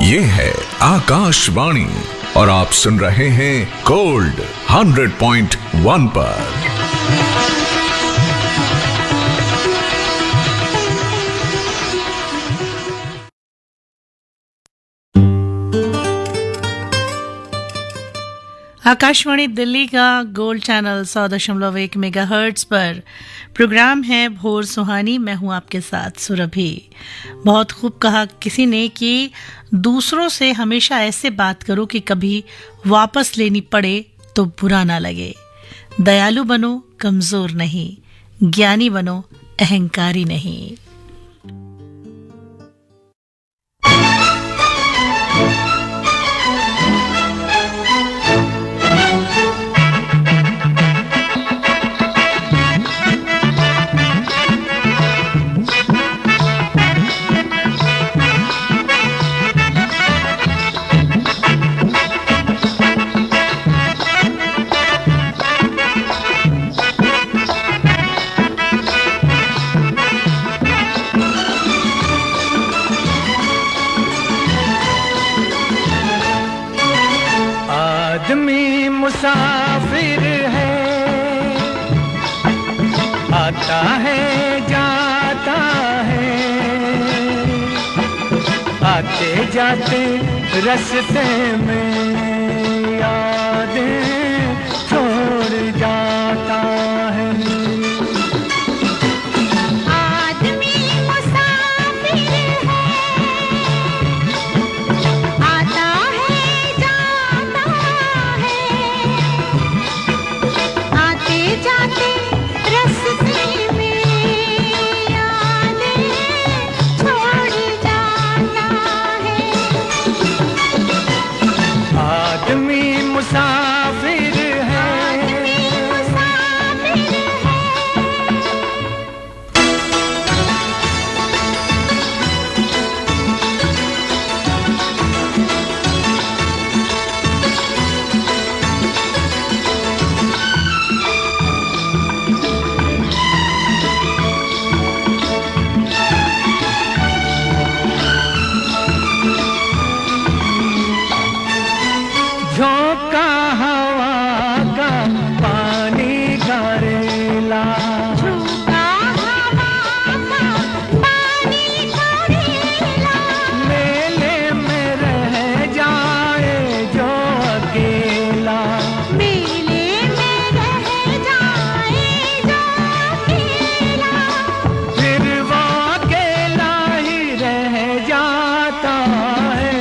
ये है आकाशवाणी और आप सुन रहे हैं गोल्ड 100.1 पर। आकाशवाणी दिल्ली का गोल्ड चैनल 100.1 मेगाहर्ट्ज पर प्रोग्राम है भोर सुहानी। मैं हूं आपके साथ सुरभि। बहुत खूब कहा किसी ने कि दूसरों से हमेशा ऐसे बात करो कि कभी वापस लेनी पड़े तो बुरा ना लगे। दयालु बनो, कमजोर नहीं। ज्ञानी बनो, अहंकारी नहीं। मुसाफिर है, आता है जाता है, आते जाते रास्ते में यादें छोड़ जाता है। मुसाफिर है, झोंका हवा का पानी का रेला, झोंका हवा का पानी का रेला, मेले में रह जाए जो अकेला, मेले में रह जाए जो अकेला, फिर वो अकेला ही रह जाता है।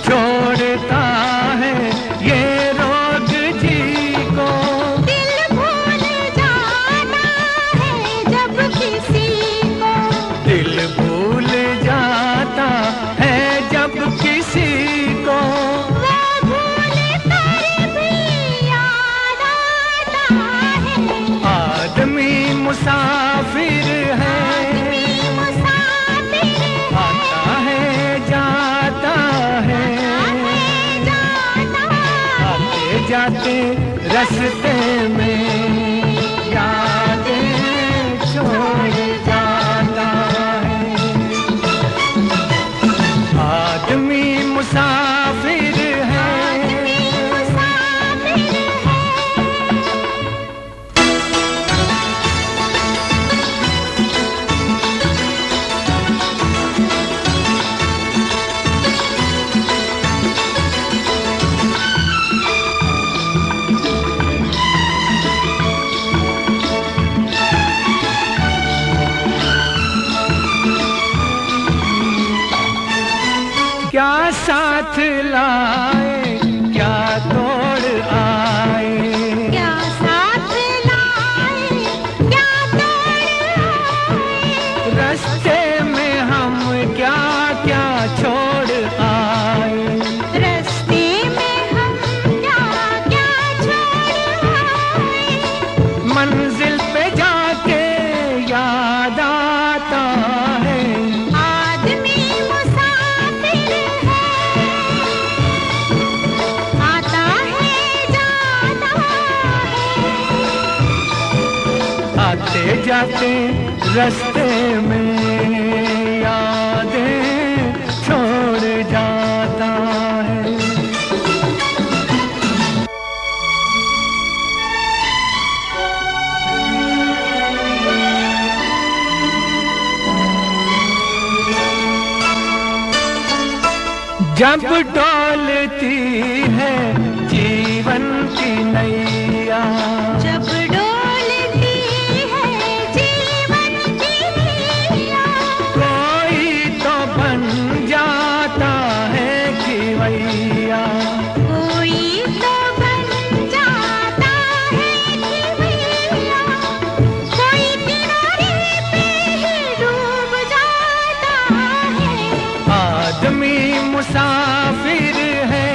छोड़ता है ये रोग जी को, दिल भूल जाना है जब किसी को, दिल भूल जाता है जब किसी को, वो भूल कर भी याद आता है। आदमी मुसाफिर है, आता है जाता है, जाते रास्ते में यादें छोड़ जाता है। आदमी मुसाफिर है, मंजिल पे जाके याद आता है। आदमी मुसाफिर है, आता है जाता है, आते जाते रास्ते में यादें छोड़ जाता है। जब डोलती है जीवन की नैया, जब डोलती है जीवन की नैया, कोई तो बन जाता है खिवैया। कोई तो बन जाता है खिवैया, कोई किनारे पे ही डूब जाता है। आदमी मुसाफिर है,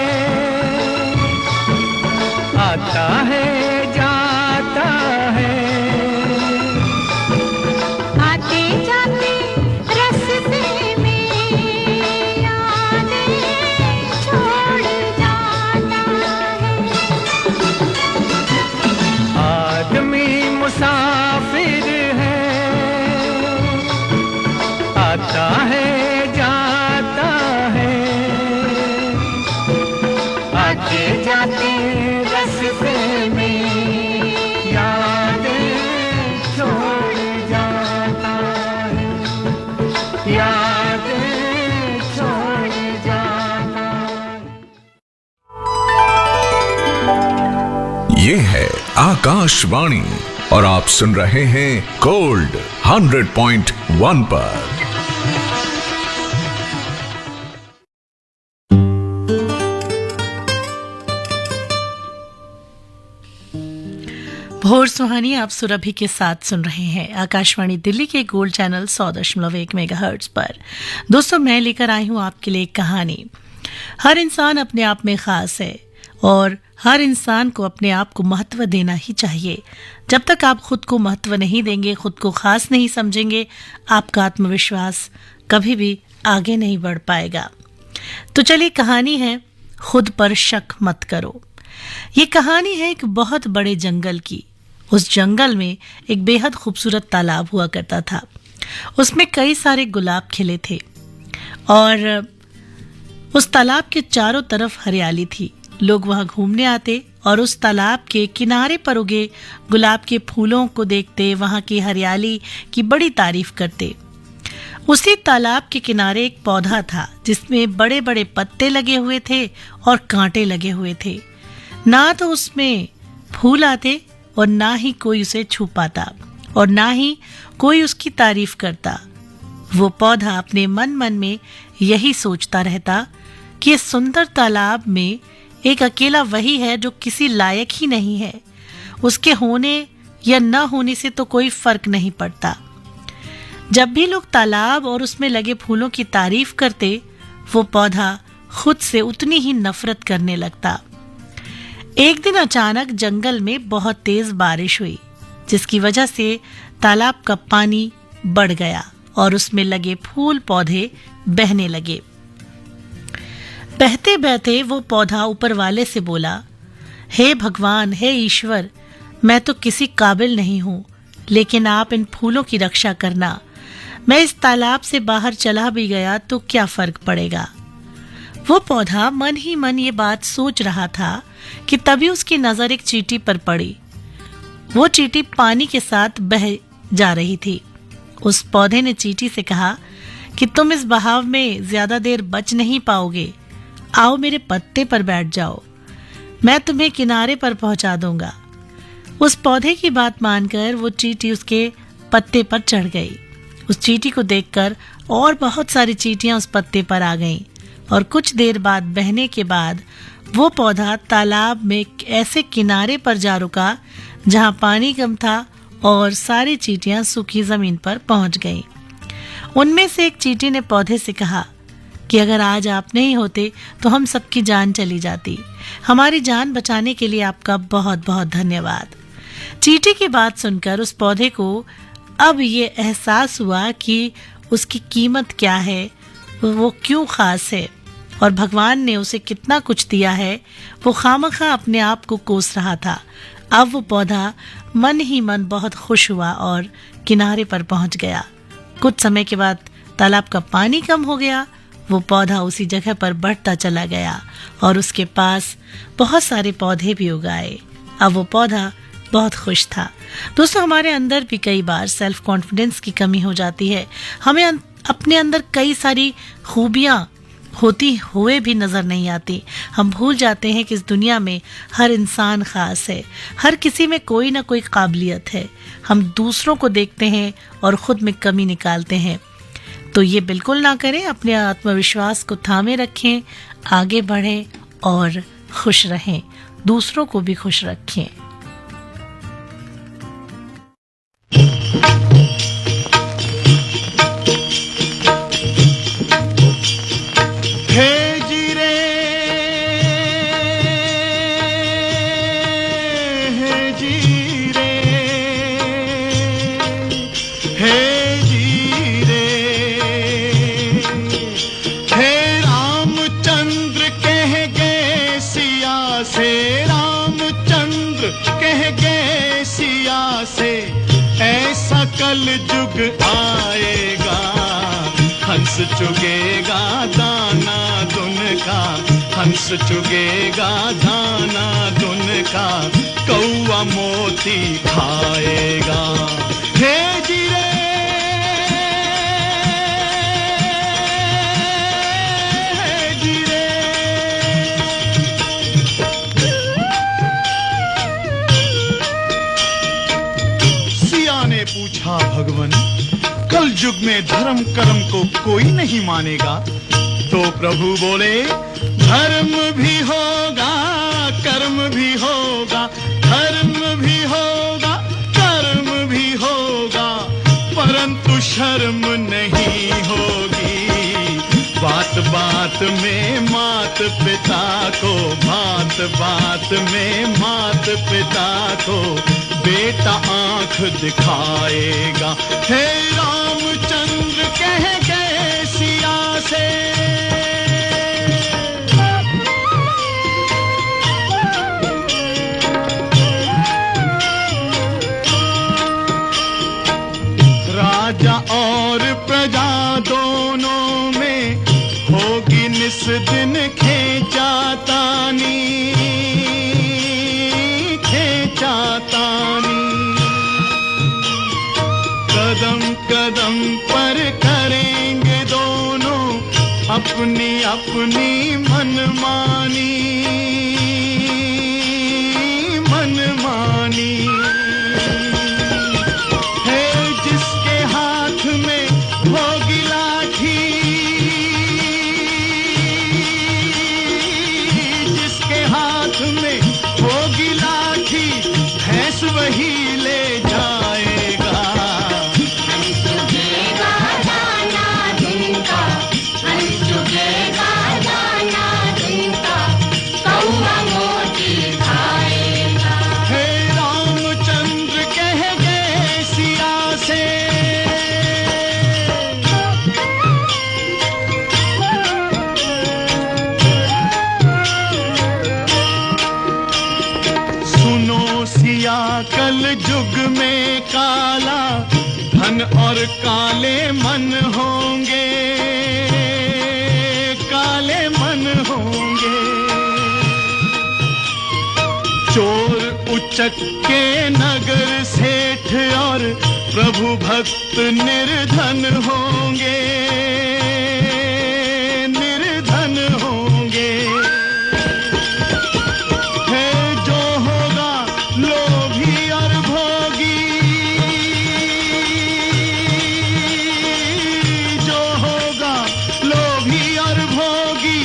आता है जाता है, आते जाते रास्ते में यादें छोड़ जाता है। आदमी मुसाफिर है, आता है जाता है, आते जाते रास्ते में यादें छोड़ जाता है, यादें छोड़ जाता है। ये है आकाशवाणी और आप सुन रहे हैं गोल्ड 100.1 पर। भोर सुहानी आप सुरभि के साथ सुन रहे हैं आकाशवाणी दिल्ली के गोल्ड चैनल 100.1 मेगाहर्ट्ज पर। दोस्तों, मैं लेकर आई हूं आपके लिए एक कहानी। हर इंसान अपने आप में खास है और हर इंसान को अपने आप को महत्व देना ही चाहिए। जब तक आप खुद को महत्व नहीं देंगे, खुद को खास नहीं समझेंगे, आपका आत्मविश्वास कभी भी आगे नहीं बढ़ पाएगा। तो चलिए, कहानी है खुद पर शक मत करो। ये कहानी है एक बहुत बड़े जंगल की। उस जंगल में एक बेहद खूबसूरत तालाब हुआ करता था। उसमें कई सारे गुलाब खिले थे और उस तालाब के चारों तरफ हरियाली थी। लोग वहां घूमने आते और उस तालाब के किनारे पर उगे गुलाब के फूलों को देखते, वहां की हरियाली की बड़ी तारीफ करते। उसी तालाब के किनारे एक पौधा था जिसमें बड़े बड़े पत्ते लगे हुए थे और कांटे लगे हुए थे। ना तो उसमें फूल आते और ना ही कोई उसे छू पाता और ना ही कोई उसकी तारीफ करता। वो पौधा अपने मन मन में यही सोचता रहता कि इस सुंदर तालाब में एक अकेला वही है जो किसी लायक ही नहीं है। उसके होने या न होने से तो कोई फर्क नहीं पड़ता। जब भी लोग तालाब और उसमें लगे फूलों की तारीफ करते, वो पौधा खुद से उतनी ही नफरत करने लगता। एक दिन अचानक जंगल में बहुत तेज बारिश हुई, जिसकी वजह से तालाब का पानी बढ़ गया और उसमें लगे फूल पौधे बहने लगे। बहते बहते वो पौधा ऊपर वाले से बोला, हे भगवान, हे ईश्वर, मैं तो किसी काबिल नहीं हूं, लेकिन आप इन फूलों की रक्षा करना। मैं इस तालाब से बाहर चला भी गया तो क्या फर्क पड़ेगा। वो पौधा मन ही मन ये बात सोच रहा था कि तभी उसकी नजर एक चींटी पर पड़ी। वो चींटी पानी के साथ बह जा रही थी। उस पौधे ने चींटी से कहा कि तुम इस बहाव में ज्यादा देर बच नहीं पाओगे, आओ मेरे पत्ते पर बैठ जाओ, मैं तुम्हें किनारे पर पहुंचा दूंगा। उस पौधे की बात मानकर वो चींटी उसके पत्ते पर चढ़ गई। उस चींटी को देखकर और बहुत सारी चींटियां उस पत्ते पर आ गईं और कुछ देर बाद बहने के बाद वो पौधा तालाब में ऐसे किनारे पर जा रुका जहां पानी कम था और सारी चींटियां सूखी जमीन पर पहुंच गईं। उनमें से एक चींटी ने पौधे से कहा कि अगर आज आप नहीं होते तो हम सबकी जान चली जाती। हमारी जान बचाने के लिए आपका बहुत बहुत धन्यवाद। चींटी की बात सुनकर उस पौधे को अब ये एहसास हुआ कि उसकी कीमत क्या है, वो क्यों खास है और भगवान ने उसे कितना कुछ दिया है। वो खामखा अपने आप को कोस रहा था। अब वो पौधा मन ही मन बहुत खुश हुआ और किनारे पर पहुंच गया। कुछ समय के बाद तालाब का पानी कम हो गया। वो पौधा उसी जगह पर बढ़ता चला गया और उसके पास बहुत सारे पौधे भी उगाए। अब वो पौधा बहुत खुश था। दोस्तों, हमारे अंदर भी कई बार सेल्फ कॉन्फिडेंस की कमी हो जाती है। हमें अपने अंदर कई सारी खूबियाँ होती हुए भी नजर नहीं आती। हम भूल जाते हैं कि इस दुनिया में हर इंसान खास है, हर किसी में कोई ना कोई काबिलियत है। हम दूसरों को देखते हैं और खुद में कमी निकालते हैं। तो ये बिल्कुल ना करें, अपने आत्मविश्वास को थामे रखें, आगे बढ़ें और खुश रहें, दूसरों को भी खुश रखें। कल जुग आएगा, हंस चुगेगा दाना दुन का, हंस चुगेगा दाना दुन का, कौआ मोती खाएगा। हे जीरे पूछा भगवन, कल युग में धर्म कर्म को कोई नहीं मानेगा। तो प्रभु बोले, धर्म भी होगा कर्म भी होगा, धर्म भी होगा कर्म भी होगा, परंतु शर्म नहीं होगी। बात बात में मात पिता को, बात बात में मात पिता को बेटा आंख दिखाएगा। हे रामचंद्र कह गए सिया से, राजा और प्रजा दोनों में होगी निस दिन खेचातानी, कदम कदम पर करेंगे दोनों अपनी अपनी मनमानी, मनमानी। है जिसके हाथ में होगी लाठी, जिसके हाथ में होगी लाठी, भैंस वही ले जाएगा। हे रामचंद्र कह गए सिया से, सुनो सिया कल युग में काला धन और काले मन होंगे, काले मन होंगे। चोर उचक के नगर सेठ और प्रभु भक्त निर्धन होंगे, निर्धन होंगे। है जो होगा लोभी और भोगी, जो होगा लोभी और भोगी,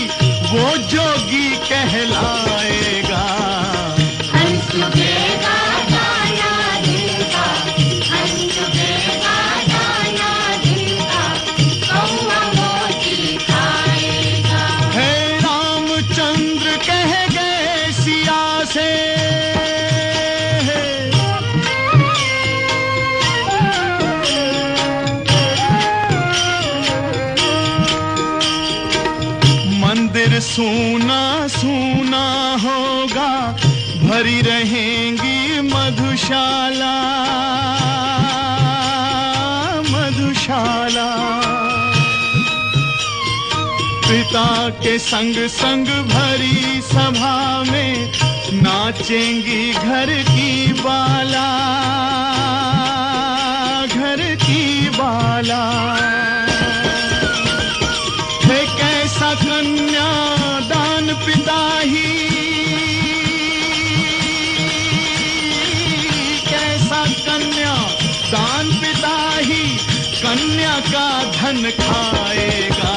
वो जोगी कहलाएगा। दाना दिन का, हंस चुगेगा दाना दिन का, कौआ सूना सूना होगा, भरी रहेंगी मधुशाला मधुशाला। पिता के संग संग भरी सभा में नाचेंगी घर की बाला घर की बाला। है कैसा कन्या दान पिता ही, कैसा कन्या दान पिता ही कन्या का धन खाएगा।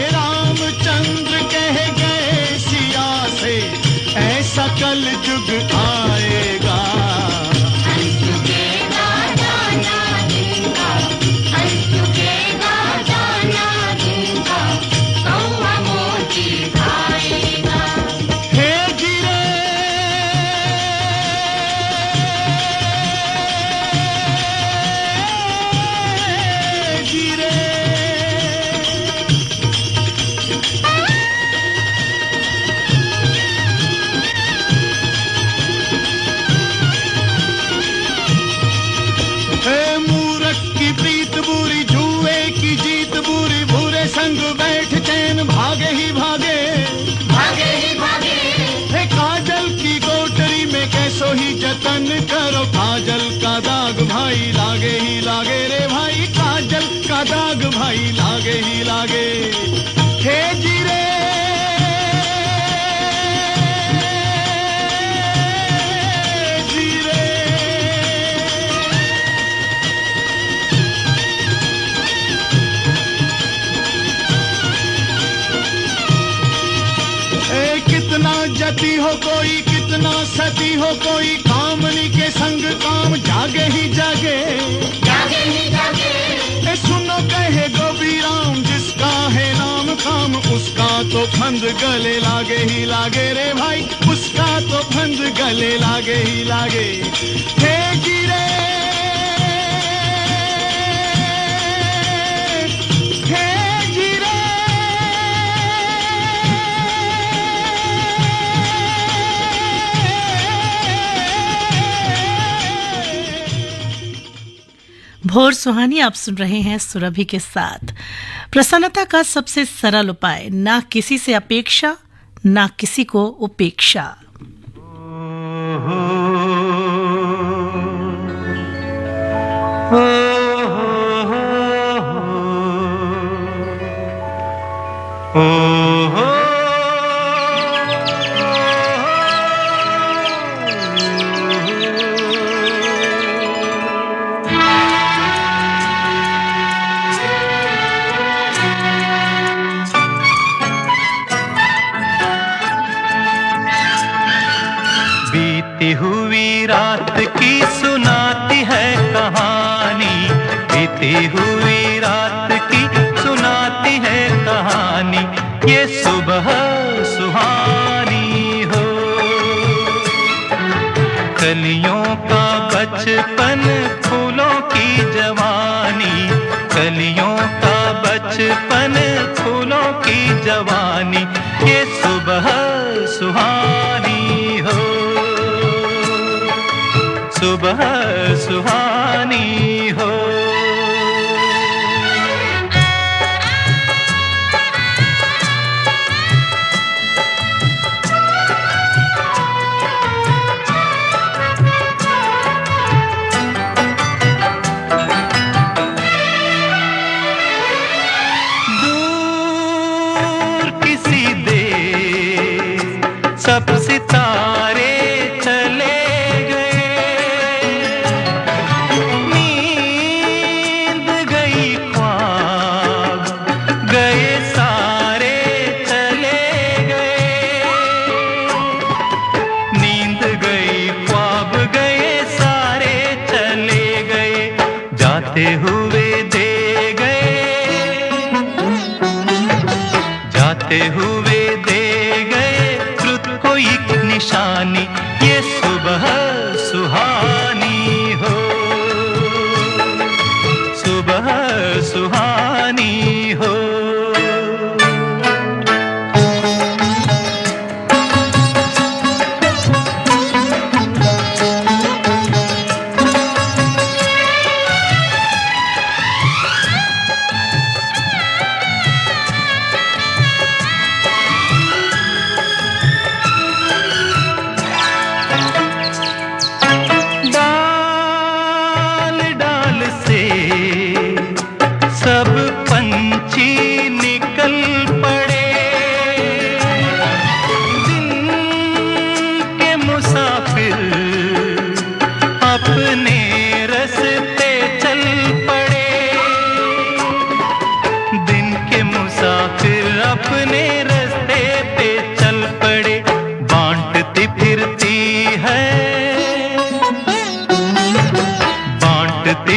रामचंद्र कह गए सिया से, ऐसा कल युग आएगा। भागे ही भागे, भागे ही भागे। हे काजल की कोठरी में कैसो ही जतन करो, काजल का दाग भाई लागे ही लागे रे भाई, काजल का दाग भाई लागे ही लागे। हे जीरे कितना जती हो कोई, कितना सती हो कोई, कामनी के संग काम जागे ही जागे, जागे ही जागे। सुनो कहे गोपी राम, जिसका है नाम काम, उसका तो फंद गले लागे ही लागे रे भाई, उसका तो फंद गले लागे ही लागे। हे गिरे भोर सुहानी आप सुन रहे हैं सुरभि के साथ। प्रसन्नता का सबसे सरल उपाय, ना किसी से अपेक्षा, ना किसी को उपेक्षा। बीती हुई रात की सुनाती है कहानी, बीती हुई रात की सुनाती है कहानी, ये सुबह सुहानी हो। कलियों का बचपन, फूलों की जवानी, कलियों का बचपन, फूलों की जवानी, ये सुबह सुहानी हो, सुबह सुहानी हो। दूर किसी देश सब सितारे जाते हुए दे गए सुहानी हो।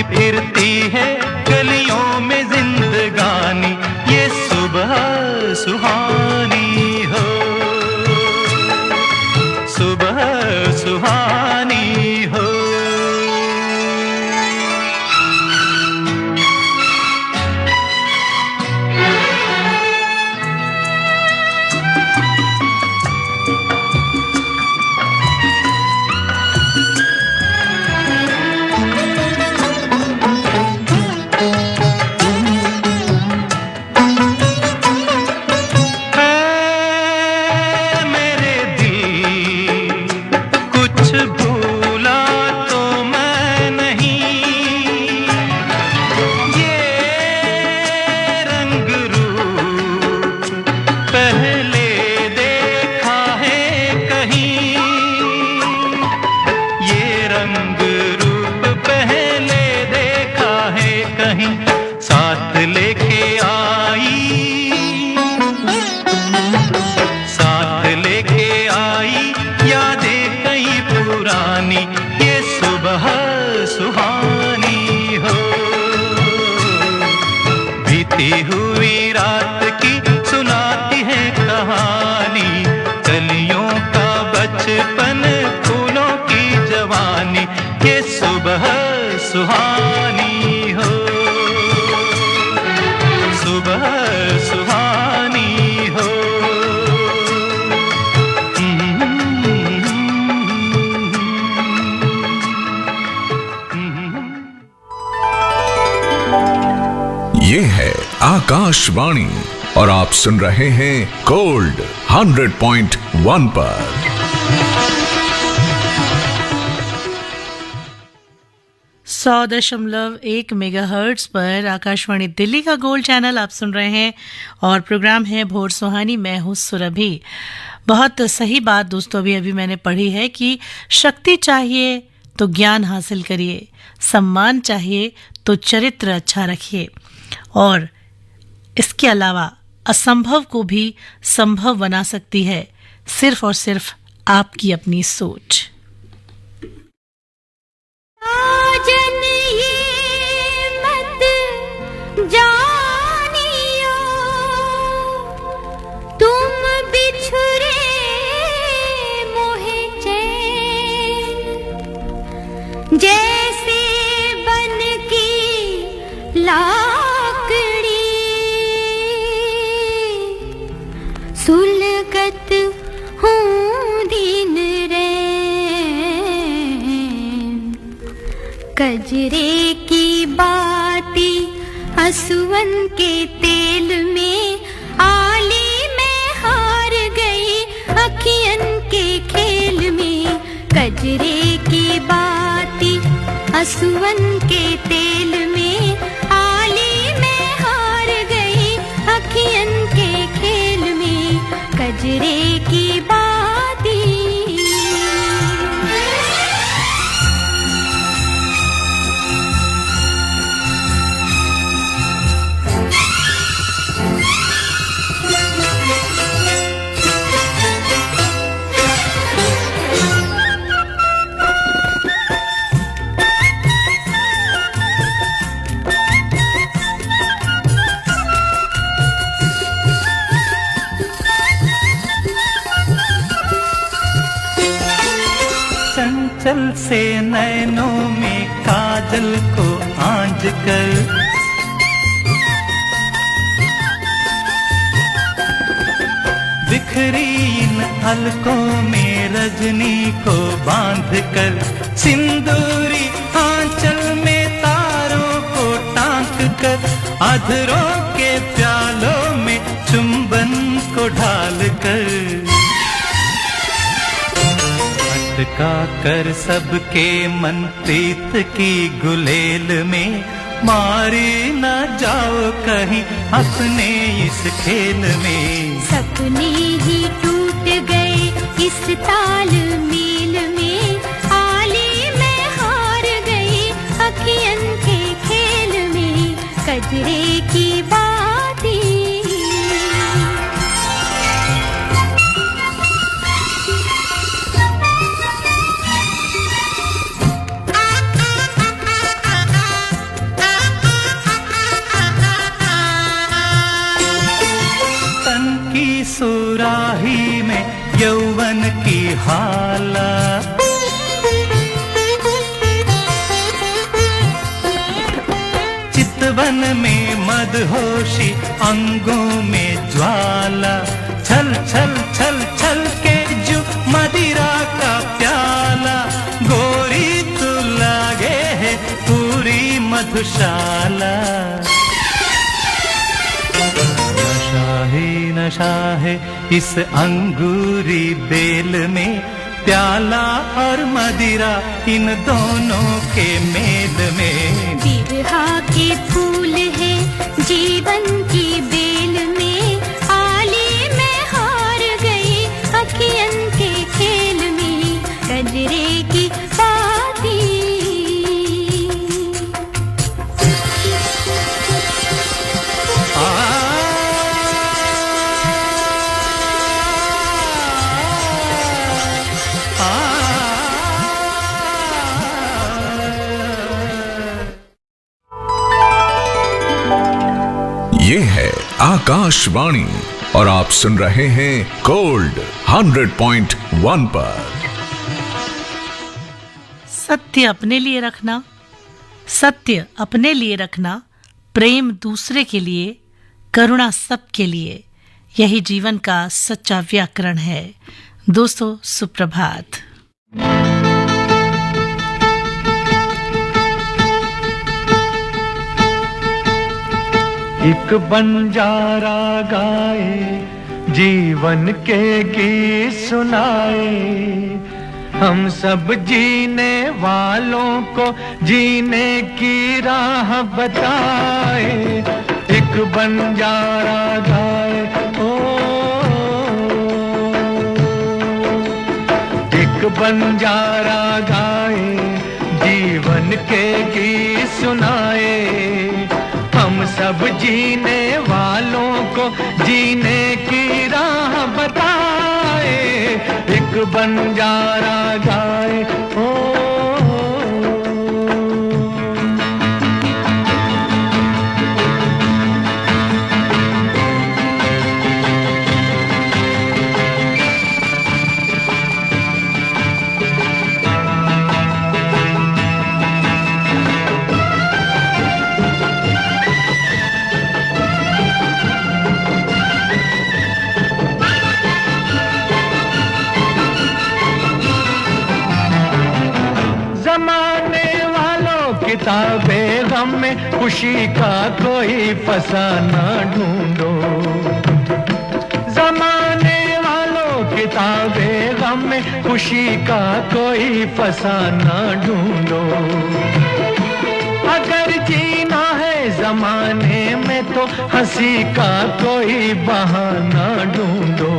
फिरती है गलियों में जिंदगानी, ये सुबह सुहानी हो, सुबह सुहानी हो। ये सुबह सुहानी हो, बीती हुई रात की सुनाती है कहानी, कलियों का बचपन फूलों की जवानी, ये सुबह सुहानी हो, सुबह सुहानी हो। ये है आकाशवाणी और आप सुन रहे हैं गोल्ड 100.1 पर। सौ 100.1 मेगाहर्ट्ज पर आकाशवाणी दिल्ली का गोल्ड चैनल आप सुन रहे हैं और प्रोग्राम है भोर सुहानी। मैं हूँ सुरभि। बहुत सही बात दोस्तों अभी मैंने पढ़ी है कि शक्ति चाहिए तो ज्ञान हासिल करिए, सम्मान चाहिए तो चरित्र अच्छा रखिए, और इसके अलावा असंभव को भी संभव बना सकती है सिर्फ और सिर्फ आपकी अपनी सोच। साजन ये मत जानियो, तुम बिछुरे मोहे चैन, जैसे बन की लाकड़ी सुलगत हूँ दिन रैन, कजरे की बाती असुवन के तेल में आली में हार गई अखियन के खेल में, कजरे की बाती असुवन के तेल में आली में हार गई अखियन के खेल में, कजरे की बाती। चंचल से नैनों में काजल को आंज कर, नखरी इन अलकों में रजनी को बांध कर, सिंदूरी आंचल में तारों को टांक कर, अधरों के प्यालों में चुंबन को ढाल कर, अटका कर सबके मन प्रीत की गुलेल में, मारी न जाओ कहीं अपने इस खेल में। सपने ही टूट गए इस ताल मेल में, आली में हार गई अखियन के खेल में, कजरे की बातें। सुराही में यौवन की हाला, चितवन में मदहोशी अंगों में ज्वाला, छल छल छल छल के जो मदिरा का प्याला, गोरी तू लागे है पूरी मधुशाला। नशा है इस अंगूरी बेल में, प्याला और मदिरा इन दोनों के मेल में। बिरहा के फूल है जीवन की बेल में, आली में हार गई अखियन के खेल में, कजरे की बातें। ये है आकाशवाणी और आप सुन रहे हैं गोल्ड 100.1 पर। सत्य अपने लिए रखना, सत्य अपने लिए रखना, प्रेम दूसरे के लिए, करुणा सबके लिए, यही जीवन का सच्चा व्याकरण है। दोस्तों सुप्रभात। एक बंजारा गाए जीवन के गीत सुनाए, हम सब जीने वालों को जीने की राह बताए। एक बंजारा गाए ओ, एक बंजारा गाए जीवन के गीत सुनाए, हम सब जीने वालों को जीने की राह बताए। एक बंजारा गाए ओ, किताबें गम में खुशी का कोई फसाना ढूंढो, जमाने वालों किताबें गम में खुशी का कोई फसाना ढूंढो। अगर जीना है जमाने में तो हंसी का कोई बहाना ढूंढो।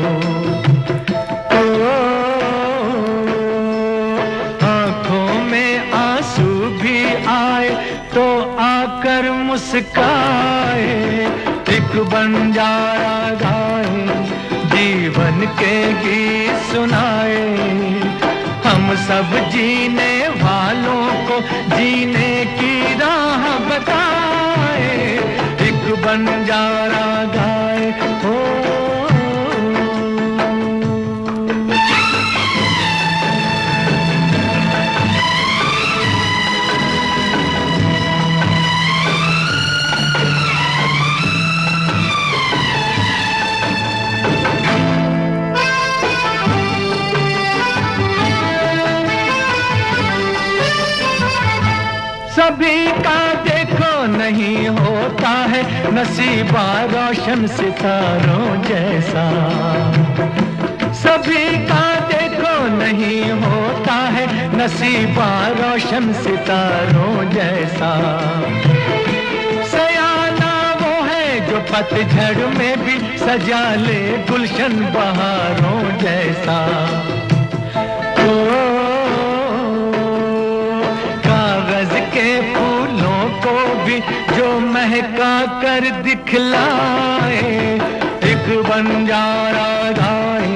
तो आकर मुस्काए, एक बंजारा गाए जीवन के गीत सुनाए, हम सब जीने वालों को जीने की राह बताए। एक बंजारा गाए हो, नहीं होता है नसीबा रोशन सितारों जैसा, सभी का देखो नहीं होता है नसीबा रोशन सितारों जैसा। सयाना वो है जो पतझड़ में भी सजा ले गुलशन बहारों जैसा। कागज के फूलों को भी जो महका कर दिखलाए, एक बंजारा गाए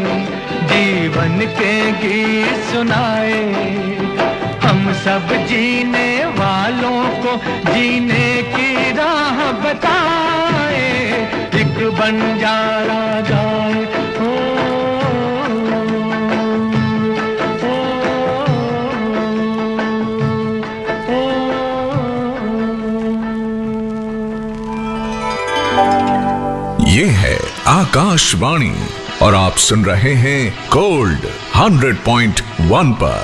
जीवन के गीत सुनाए, हम सब जीने वालों को जीने की राह बताए, एक बंजारा गाए। ये है आकाशवाणी और आप सुन रहे हैं गोल्ड 100.1 पर।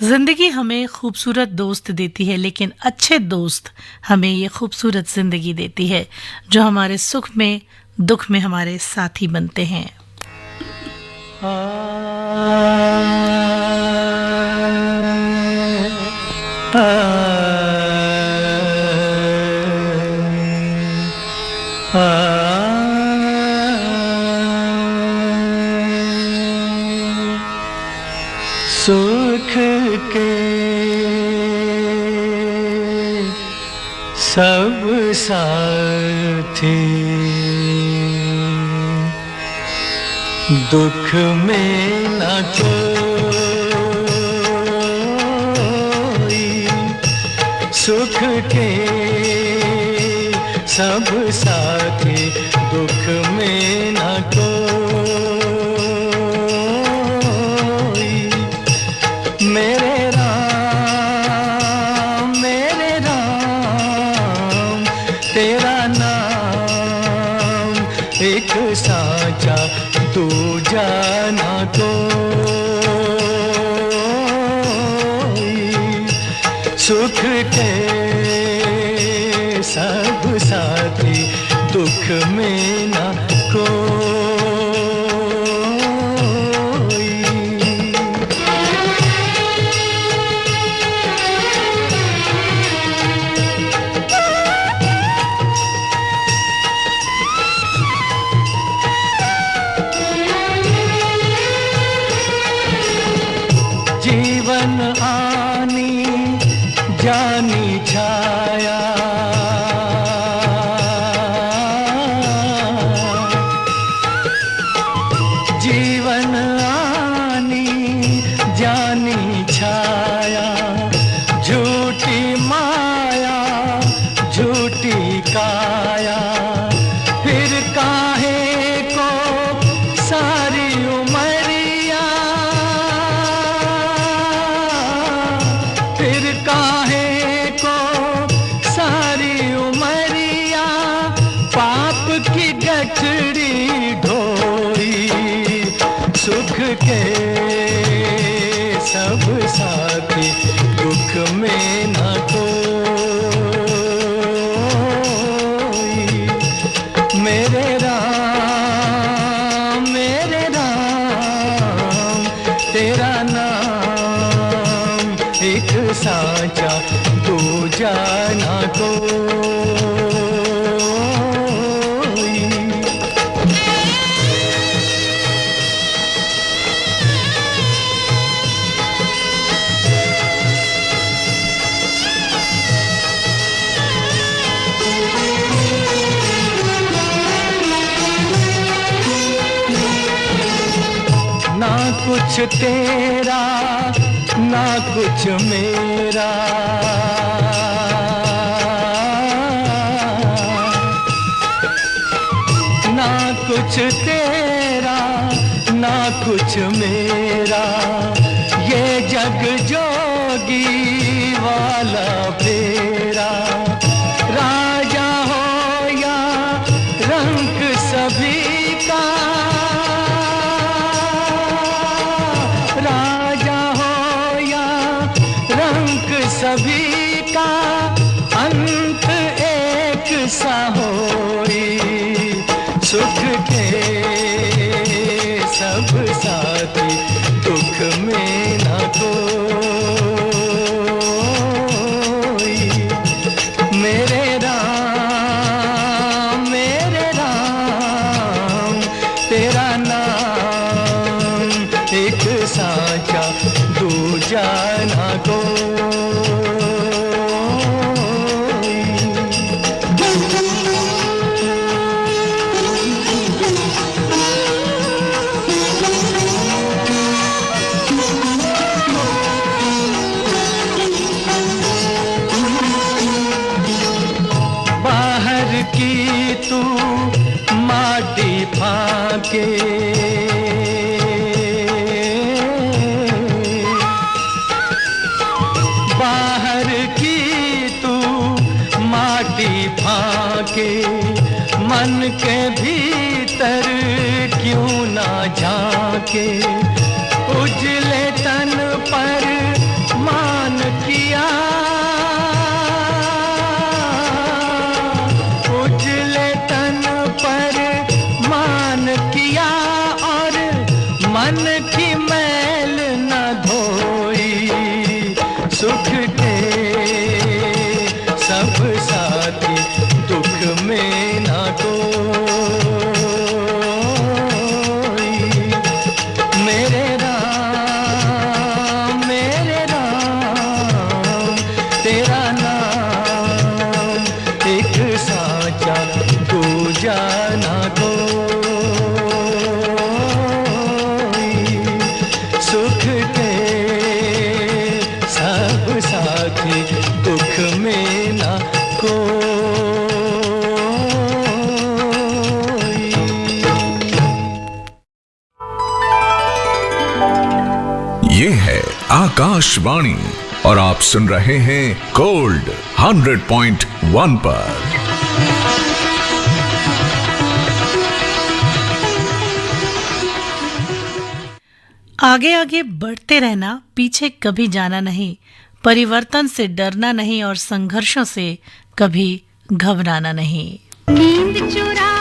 जिंदगी हमें खूबसूरत दोस्त देती है, लेकिन अच्छे दोस्त हमें ये खूबसूरत जिंदगी देती है जो हमारे सुख में दुख में हमारे साथी बनते हैं। सुख के सब साथी दुख में न कोई, सुख के सब साथी दुख में न कोई, मेरे राम तेरा नाम एक साचा तू जाना कोई, सुख के सब साथी दुख में न कोई। जीवन आनी जानी छाया, जीवन आनी जानी छाया, झूठी माया झूठी काया, फिर काहे को सारी उमरिया, फिर काहे को सारी उमरिया, पाप की गठरी ढोई, सुख के सब साथी दुख में न कोई, मेरे राम तेरा नाम एक साचा तू जाना कोई। ना कुछ तेरा ना कुछ मेरा, ना कुछ तेरा ना कुछ मेरा, ये जग जोगी वाला फेरा, राजा हो या रंग सभी का, सभी का अंत एक सा होई, सुख के सब साथी दुख में न कोई। मेरे राम तेरा नाम एक साचा दूजा ना कोई। बाहर की तू माटी फाके, बाहर की तू माटी फाके, मन के भीतर क्यों ना झांके। उजले तन पर मान किया, उजले तन पर मान किया, और मन की मैल न धोई। सुख के सब साथी दुख में न कोई। मेरे राम तेरा नाम एक साचा दूजा ना कोई। सुख के सब साथी दुख में ना कोई। ये है आकाशवाणी और आप सुन रहे हैं गोल्ड 100.1 पर। आगे आगे बढ़ते रहना, पीछे कभी जाना नहीं, परिवर्तन से डरना नहीं और संघर्षों से कभी घबराना नहीं। नींद चुरा